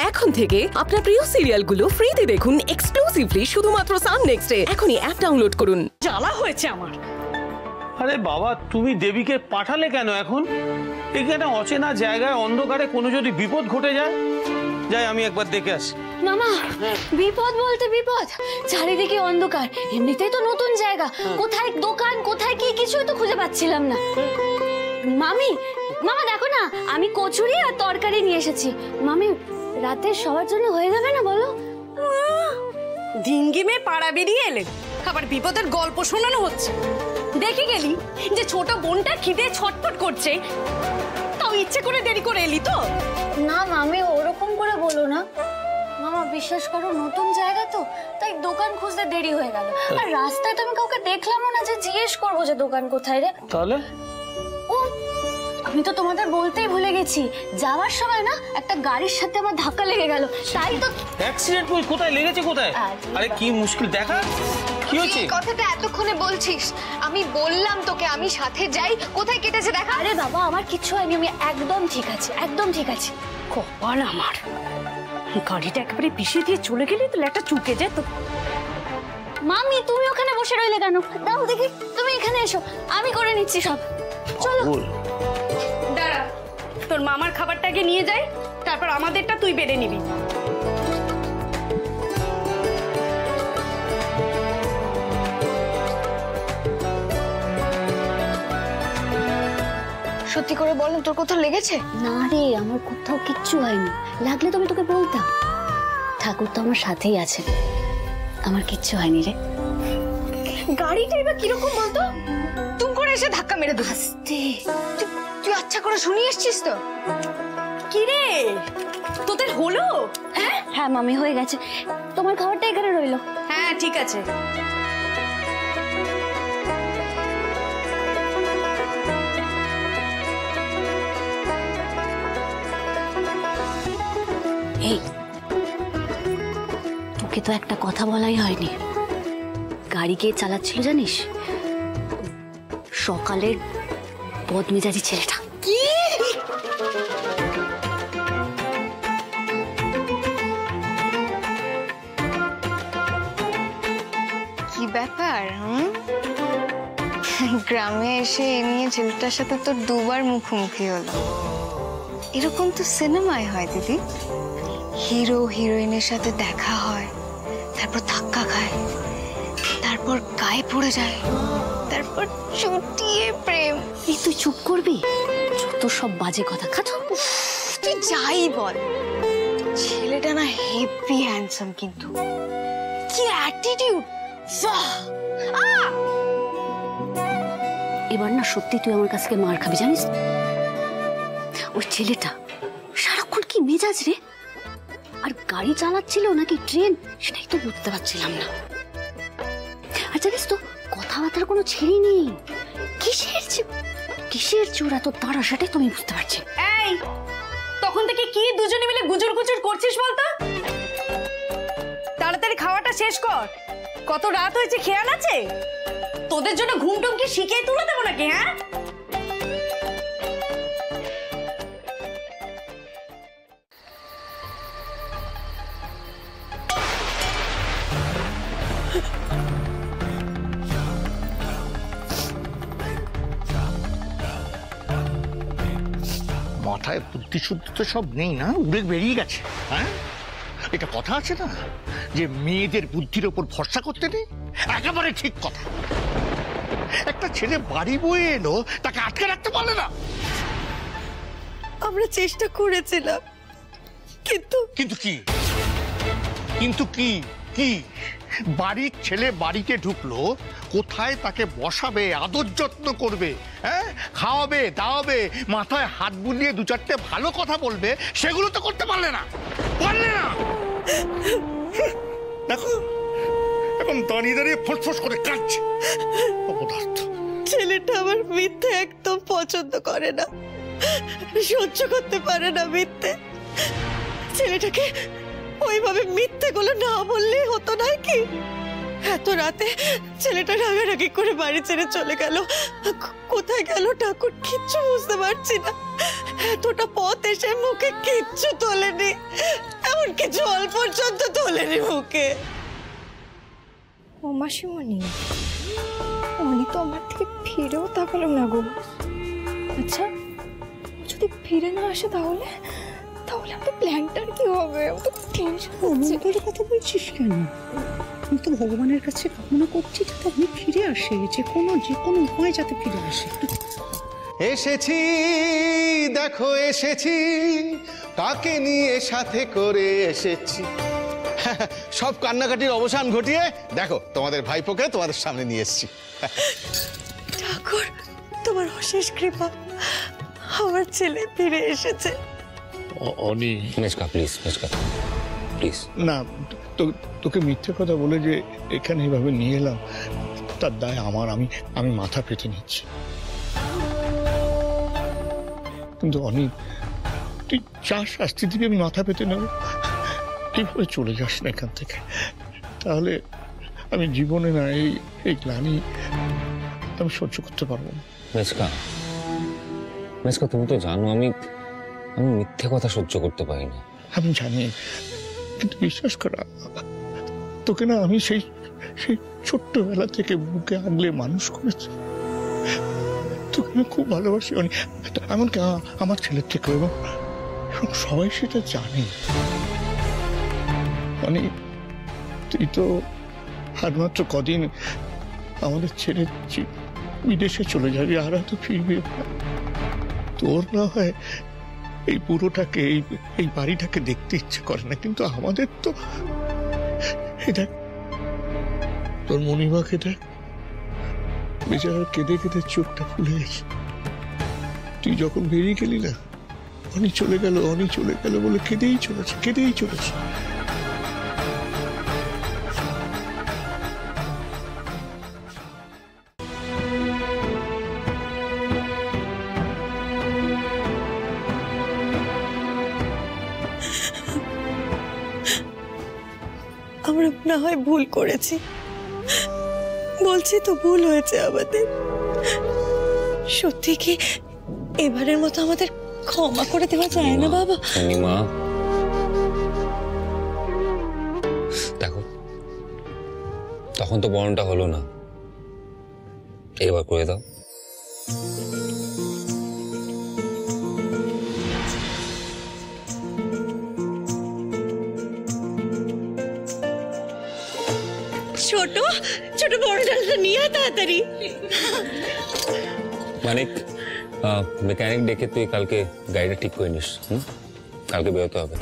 এখন থেকে আপনার প্রিয় সিরিয়ালগুলো ফ্রিতে দেখুন এক্সক্লুসিভলি শুধুমাত্র সান নেক্সটে। এখনই অ্যাপ ডাউনলোড করুন। জ্বালা হয়েছে আমার। আরে বাবা, তুমি দেবীকে পাঠালে কেন এখন? এখানে অচেনা জায়গায় অন্ধকারে কোনো যদি বিপদ ঘটে যায়। যাই আমি একবার দেখে আসি। মামা, বিপদ বলতে বিপদ, চারিদিকে অন্ধকার, এমনিতেই তো নতুন জায়গা, কোথায় দোকান কোথায় কি কিছুই তো খুঁজে পাচ্ছিলাম না। মামা দেখো না, আমি কচুরি আর তরকারি নিয়ে এসেছি। মামি, রাতে সবার জন্য হয়ে যাবে না বলো? ডিঙ্গি মেয়ে পাড়া বেরিয়ে এলে আবার বিপদের গল্প শোনানো হচ্ছে। দেখে গেলি যে ছোট বোনটা খিদে ছটফট করছে, তাও ইচ্ছে করে দেরি করে এলি তো? না মামি, ওরকম করে বলো না। মামা বিশ্বাস করো, নতুন জায়গা তো, তাই দোকান খুঁজতে দেরি হয়ে গেল। আর রাস্তায় তো আমি কাউকে দেখলামও না যে জিজ্ঞেস করবো যে দোকান কোথায় রে। তাহলে ও, আমি তো তোমাদের বলতেই ভুলে গেছি, যাওয়ার সময় না একটা গাড়ির সাথে আমার ধাক্কা লেগে গেল। তাই তো অ্যাক্সিডেন্ট কোথায় লেগেছে? কোথায়? আরে কি মুশকিল, দেখা কি হচ্ছে? কথাটা এতক্ষণে বলছিস, আমি বললাম তোকে আমি সাথে যাই, কোথায় কেটেছে দেখা। আরে বাবা, আমার কিচ্ছু হয়নি, আমি একদম ঠিক আছি, একদম ঠিক আছি। কপাল আমার, গাড়িটা একেবারে পিছিয়ে দিয়ে চলে গেলি তো একটা চুকে যেত। মামি, তুমি ওখানে বসে রইলে কেন? দাও দেখি, তুমি এখানে এসো, আমি করে নিচ্ছি সব। চলো। দাঁড়া, তোর মামার খাবারটাকে নিয়ে যাই, তারপর আমাদেরটা তুই বেড়ে নিবি। সত্যি করে বল, তোর কোথাও লেগেছে? না রে, আমার কোথাও কিচ্ছু হয়নি, লাগলে তুমি তোকে বলতাম। ঠাকুর তো আমার সাথেই আছে, আমার কিচ্ছু হয়নি রে। গাড়িটা এবার কিরকম বলতো? তুম করে এসে ধাক্কা মেরে দিস। আস্তে। তুই আচ্ছা করে শুনিয়ে এসছিস তো? কি রে, তোদের হলো? হ্যাঁ মামি, হয়ে গেছে। তোমার খাবারটা এখানে রইলো। হ্যাঁ ঠিক আছে। এই, তোকে তো একটা কথা বলাই হয়নি। গাড়ি কে চালাচ্ছিল জানিস? সকালের বদমেজাজি ছেলেটা। কি? কি ব্যাপার? গ্রামে এসে এ নিয়ে ছেলেটার সাথে তোর দুবার মুখোমুখি হলো। এরকম তো সিনেমায় হয় দিদি, হিরো হিরোইনের সাথে দেখা হয়, তারপর ধাক্কা খায়, তারপর গায়ে পড়ে যায়, তারপর চুটিয়ে প্রেম। এই তুই চুপ করবি? যত সব বাজে কথা। খাতো তুই যাই বল, ছেলেটা না হেভি হ্যান্ডসাম, কিন্তু কি অ্যাটিটিউড! এবার না সত্যি তুই আমার কাছ থেকে মার খাবি জানিস। ওই ছেলেটা সারাক্ষণ কি মেজাজ রে, আর গাড়ি চালাচ্ছিল নাকি ট্রেন সেটাই তো বুঝতে পারছিলাম না। আর জানিস তো, কথাবার্তার কোনো ছেড়ে নেই। কিসের চোরা তো তারা, সেটাই তুমি বুঝতে পারছি। এই, তখন থেকে কি দুজনে মিলে গুজুর গুজুর করছিস বলতো? তাড়াতাড়ি খাওয়াটা শেষ কর, কত রাত হয়েছে, খেয়াল আছে? তোদের জন্য ঘুমটুম কি শিখিয়ে তুলে দেবো নাকি? হ্যাঁ, মাথায় বুদ্ধি শুদ্ধি তো সব নেই না, উড়ে বেরিয়ে গেছে। হ্যাঁ, এটা কথা আছে না যে মেয়েদের বুদ্ধির ওপর ভরসা করতে নেই? একেবারে ঠিক কথা। একটা ছেলে বাড়ি বয়ে এলো, তাকে আটকে রাখতে পারলে না? আমরা চেষ্টা করেছিলাম, কিন্তু কি বাড়ির ছেলে বাড়িতে ঢুকলো, কোথায় তাকে বসাবে, আদর যত্ন করবে, হ্যাঁ, খাওয়াবে দাওয়াবে, মাথায় হাত বুলিয়ে দু চারটে ভালো কথা বলবে, সেগুলো তো করতে পারলে না। দেখো এখন দাঁড়িয়ে দাঁড়িয়ে ফোঁস করে কাঁদছে। অপদার্থ ছেলেটা আমার মিথ্যে একদম পছন্দ করে না, সহ্য করতে পারে না মিথ্যে। ছেলেটাকে ওইভাবে মিথ্যে গুলো না বললেই হতো নাকি? এত রাতে ছেলেটা রাগারাগি করে বাড়ি ছেড়ে চলে গেল, কোথায় গেল ঠাকুর কিচ্ছু বুঝতে পারছি না। এতটা পথ এসে মুখে কিচ্ছু তোলেনি, এমন জল পর্যন্ত তোলেনি মুখে। ও মাসিমণি, উনি তো আমার থেকে ফিরেও তাকালো না গো। আচ্ছা, যদি ফিরে না আসে তাহলে তাহলে আমাদের প্ল্যানটার কি হবে? আমি তো টেনশন হচ্ছে। তোর কথা বলছিস কেন? আমি তো ভগবানের কাছে কামনা করছি যাতে আমি ফিরে আসে, যে কোনো উপায় যাতে ফিরে আসে। এসেছি দেখো এসেছি, কাকে নিয়ে সাথে করে এসেছি। সব কান্নাকাটির অবসান ঘটিয়ে দেখো তোমাদের ভাইপোকে তোমাদের সামনে নিয়ে এসেছি। ঠাকুর, তোমার অশেষ কৃপা, আমার ছেলে ফিরে এসেছে। অনি, মেজকা প্লিজ, মেজকা প্লিজ। না, তোকে মিথ্যে কথা বলে যে এখানে এইভাবে নিয়ে এলাম, তার দায় আমার। আমি মাথা পেতে নিচ্ছি। কিন্তু অনি, তুই যা শাস্তি দিবি আমি মাথা পেতে নেব। এইভাবে চলে যাস না এখান থেকে, তাহলে আমি জীবনে না এই গ্লানি আমি সহ্য করতে পারবো না। মেজকা, মেজকা তুমি তো জানো আমি মিথ্যে কথা সহ্য করতে পারি না। আমি জানি, কিন্তু বিশ্বাস করা, তোকে না আমি সেই ছোট্টবেলা থেকে বুকে আগলে মানুষ করেছি। তোকে আমি খুব ভালোবাসি, এমনকি আমার ছেলের থেকে, এবং সবাই সেটা জানে। তুই তো আর মাত্র কদিন আমাদের ছেড়ে বিদেশে চলে যাবি, আর হয়তো ফিরবি। তোর না হয় এই পুরোটাকে, এই বাড়িটাকে দেখতে ইচ্ছে করে না, কিন্তু আমাদের তো দেখ, তোর মণিমাকে দেখ, বেচারা কেঁদে কেঁদে চোখটা ফুলে গেছে। তুই যখন বেরিয়ে গেলি না, অনি চলে গেল বলে কেঁদেই চলেছে। আমরা না হয় ভুল করেছি, বলছি তো ভুল হয়েছে আমাদের। সত্যি কি এবারের মতো আমাদের ক্ষমা করে দেওয়া যায় না বাবা? মা দেখো, তখন তো বরণটা হলো না, এবার করে দাও। ছোট বড় ডালটা নিয়ে তাড়াতাড়ি। মানিক, মেকানিক ডেকে তুই কালকে গাড়িটা ঠিক করে নিস। কালকে বেরোতে হবে।